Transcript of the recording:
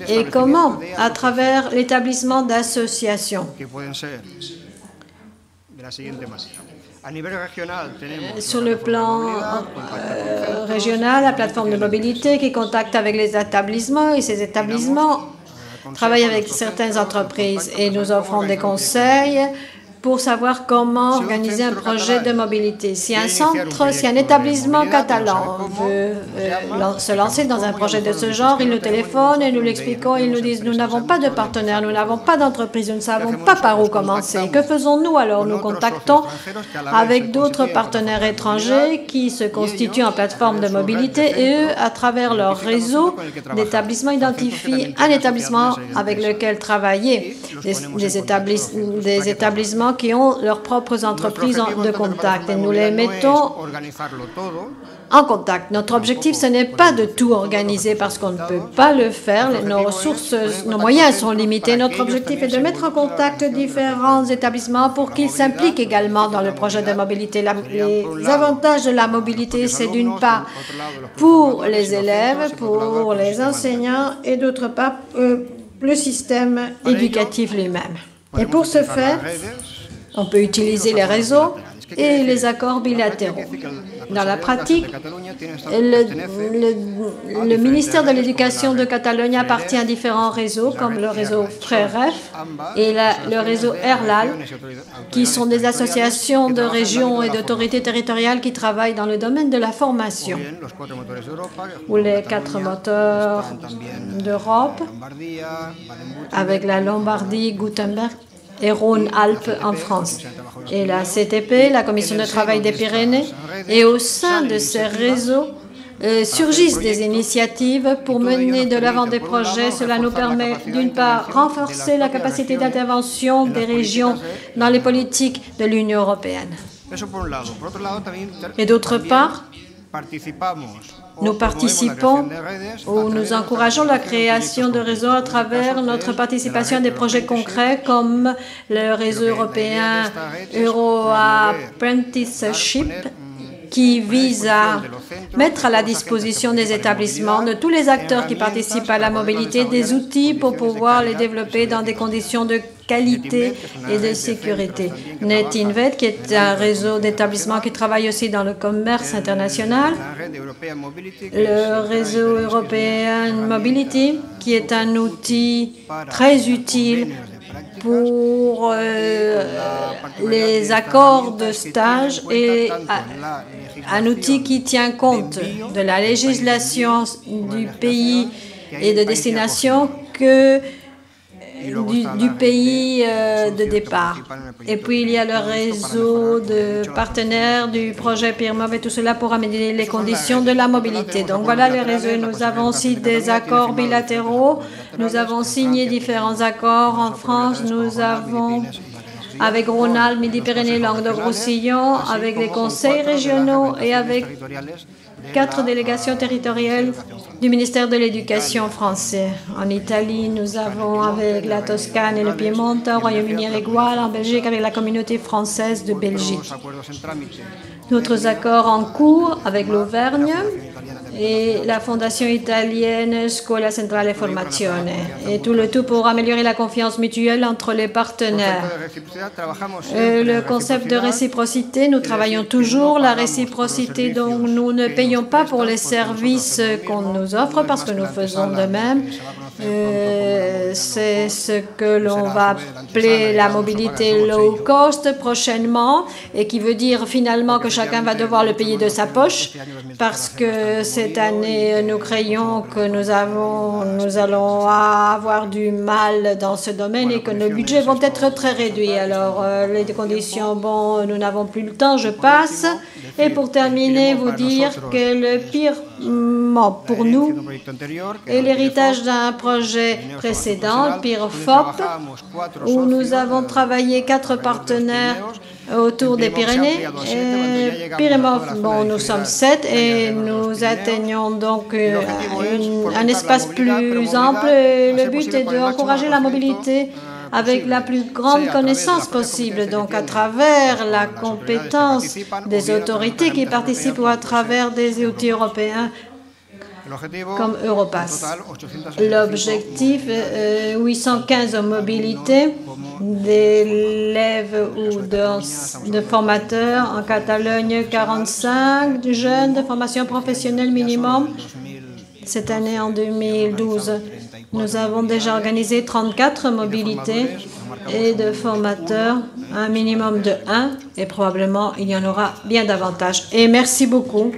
Et comment? À travers l'établissement d'associations. Sur le plan régional, la plateforme de mobilité qui contacte avec les établissements, et ces établissements travaillent avec certaines entreprises et nous offrons des conseils pour savoir comment organiser un projet de mobilité. Si un établissement catalan veut se lancer dans un projet de ce genre, il nous téléphone et nous l'expliquons. Ils nous disent « Nous n'avons pas de partenaire, nous n'avons pas d'entreprise, nous ne savons pas par où commencer. » Que faisons-nous alors? Nous contactons avec d'autres partenaires étrangers qui se constituent en plateforme de mobilité et eux, à travers leur réseau d'établissements, identifient un établissement avec lequel travailler. Des établissements qui ont leurs propres entreprises de contact et nous les mettons en contact. Notre objectif, ce n'est pas de tout organiser parce qu'on ne peut pas le faire. Nos ressources, nos moyens sont limités. Notre objectif est de mettre en contact différents établissements pour qu'ils s'impliquent également dans le projet de mobilité. Les avantages de la mobilité, c'est d'une part pour les élèves, pour les enseignants et d'autre part le système éducatif lui-même. Et pour ce faire, on peut utiliser les réseaux et les accords bilatéraux. Dans la pratique, le ministère de l'Éducation de Catalogne appartient à différents réseaux, comme le réseau FREREF et le réseau ERLAL, qui sont des associations de régions et d'autorités territoriales qui travaillent dans le domaine de la formation, ou les 4 moteurs d'Europe, avec la Lombardie, Gutenberg et Rhône-Alpes en France, et la CTP, la Commission de travail des Pyrénées. Et au sein de ces réseaux surgissent des initiatives pour mener de l'avant des projets. Cela nous permet, d'une part, renforcer la capacité d'intervention des régions dans les politiques de l'Union européenne. Et d'autre part, nous participons ou nous encourageons la création de réseaux à travers notre participation à des projets concrets comme le réseau européen Euro Apprenticeship qui vise à mettre à la disposition des établissements, de tous les acteurs qui participent à la mobilité, des outils pour pouvoir les développer dans des conditions de qualité et de sécurité. NetInvent, qui est un réseau d'établissements qui travaille aussi dans le commerce international, le réseau European Mobility, qui est un outil très utile pour les accords de stage et un outil qui tient compte de la législation du pays et de destination que du pays de départ. Et puis, il y a le réseau de partenaires du projet PIRMOB et tout cela pour améliorer les conditions de la mobilité. Donc, voilà les réseaux. Nous avons aussi des accords bilatéraux. Nous avons signé différents accords en France. Nous avons avec Rhône-Alpes, Midi-Pyrénées, Languedoc-Roussillon, avec les conseils régionaux et avec 4 délégations territoriales du ministère de l'Éducation français. En Italie, nous avons avec la Toscane et le Piémont, au Royaume-Uni avec Gual, en Belgique avec la communauté française de Belgique. D'autres accords en cours avec l'Auvergne et la fondation italienne Scuola Centrale Formazione. Et tout pour améliorer la confiance mutuelle entre les partenaires. Le concept de réciprocité, nous travaillons toujours la réciprocité, donc nous ne payons pas pour les services qu'on nous offre parce que nous faisons de même. C'est ce que l'on va appeler la mobilité low cost prochainement et qui veut dire finalement que chacun va devoir le payer de sa poche parce que cette année, nous craignons que nous allons avoir du mal dans ce domaine et que nos budgets vont être très réduits. Alors, les conditions, bon, nous n'avons plus le temps, je passe. Et pour terminer, vous dire que le pire pour nous est l'héritage d'un projet précédent, PIRFOP, où nous avons travaillé 4 partenaires autour des Pyrénées. Bon, nous sommes 7 et nous atteignons donc un espace plus ample. Le but est d'encourager la mobilité avec la plus grande connaissance possible, donc à travers la compétence des autorités qui participent ou à travers des outils européens comme Europass. L'objectif, 815 en mobilité, d'élèves ou de formateurs. En Catalogne, 45 jeunes de formation professionnelle minimum. Cette année, en 2012, nous avons déjà organisé 34 mobilités et de formateurs, un minimum de 1, et probablement il y en aura bien davantage. Et merci beaucoup.